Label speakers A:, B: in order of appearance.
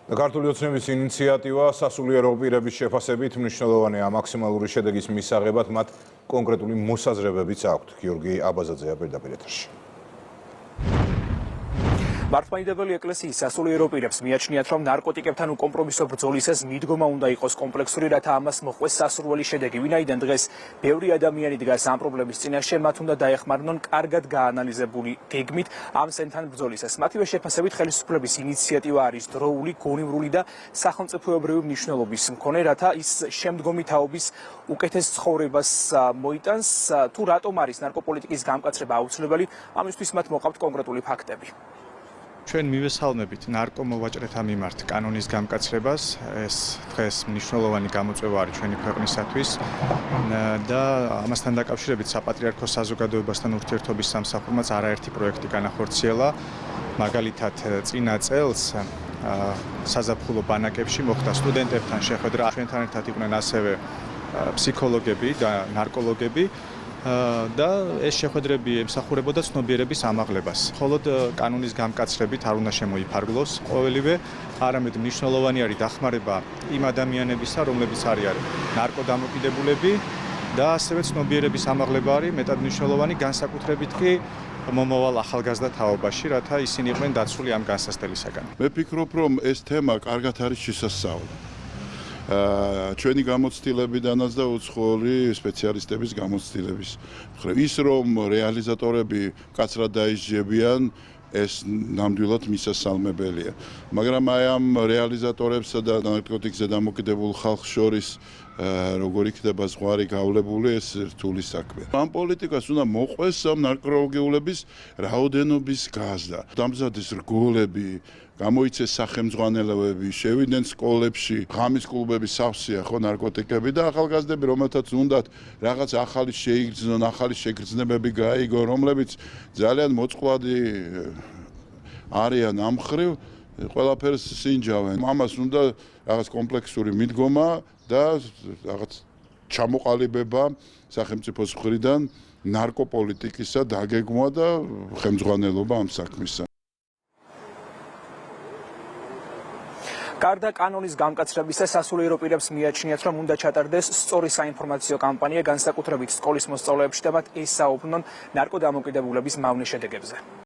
A: ქართული ოცნების ინიციატივა სასულიერო პირების შეფასებით მნიშვნელოვანია მაქსიმალური შედეგის მისაღებად მათ კონკრეტული მოსაზრებებიც აქვთ. გიორგი აბაზაძეა პირდაპირ ეთერში.
B: მართლმადიდებელი ეკლესიის სასულიერო პირებს მიაჩნიათ, რომ ნარკოტიკებთან უკომპრომისო ბრძოლის ეს მიდგომა უნდა იყოს კომპლექსური, რათა ამას მოჰყვეს სასურველი შედეგი. ვინაიდან დღეს ბევრი ადამიანი დგას ამ პრობლემის წინაშე, მათ უნდა დაეხმარნონ კარგად გაანალიზებული გეგმით ამ სენთან ბრძოლისას. მათივე შეფასებით ხელისუფლების ინიციატივა არის დროული, გონივრული და სახელმწიფოებრივი მნიშვნელობის მქონე, რათა ის შემდგომი თაობის უკეთეს ცხოვრებას მოიტანს. თუ რატომ არის ნარკოპოლიტიკის გამკაცრება აუცილებელი, ამისთვის მათ მოყავთ კონკრეტული ფაქტები.
C: ჩვენ მივესალმებით ნარკომოვაჭრეთა მიმართ კანონის გამკაცრებას. ეს დღეს მნიშვნელოვანი გამოწვევა არის ჩვენი ქვეყნისათვის და ამასთან დაკავშირებით საპატრიარქოს საზოგადოებასთან ურთიერთობის სამსახურმაც არაერთი პროექტი განახორციელა. მაგალითად, წინა წელს საზაფხულო ბანაკებში მოხდა სტუდენტებთან შეხვედრა. ჩვენთან ერთად იყვნენ ასევე ფსიქოლოგები და ნარკოლოგები. და ეს შეხვედრები ემსახურებოდა ცნობიერების ამაღლებას. მხოლოდ კანონის გამკაცრებით არ უნდა შემოიფარგლოს ყოველივე, არამედ მნიშვნელოვანი არის დახმარება იმ ადამიანებისა, რომლებიც არიან ნარკოდამოკიდებულები და ასევე ცნობიერების ამაღლება არის მეტად მნიშვნელოვანი, განსაკუთრებით კი მომავალ ახალგაზრდა თაობაში, რათა ისინი იყვნენ დაცული ამ განსასწრებისაგან.
D: მე ვფიქრობ, რომ ეს თემა კარგად არის შესასწავლი. ჩვენი გამოცდილებიდანაც და უცხოური სპეციალისტების გამოცდილების. ის რომ რეალიზატორები კაცრად დაისჯებიან, ეს ნამდვილად მისასალმებელია. მაგრამ აი ამ რეალიზატორებსა და ნარკოტიკზე დამოკიდებულ ხალხს შორის როგორ იქნება ზღვარი გავლებული, ეს რთული საქმეა. ამ პოლიტიკას უნდა მოყვეს ამ ნარკოლოგიულების რაოდენობის გაზრდა. დამზადეს რგოლები, გამოიცეს სახელმძღვანელოები, შევიდნენ სკოლებში, ღამის კლუბები სავსეა ხო ნარკოტიკები და ახალგაზრდები, რომელთაც უნდათ რაღაც ახალი შეიგრძნონ, ახალი შეგრძნებები გაიგონ, რომლებიც ძალიან მოწყვლადი არიან ამ მხრივ, ყველაფერს სინჯავენ. ამას უნდა რაღაც კომპლექსური მიდგომა და რაღაც ჩამოყალიბება სახელმწიფოს მხრიდან ნარკოპოლიტიკისა დაგეგმვა და ხელმძღვანელობა ამ საქმისა.
B: გარდა კანონის გამკაცრებისა, სასულიერო პირებს მიაჩნიათ, რომ უნდა ჩატარდეს სწორი საინფორმაციო კამპანია, განსაკუთრებით სკოლის მოსწავლეებში და მათ ესაუბრონ ნარკოდამოკიდებულების მავნე შედეგებზე.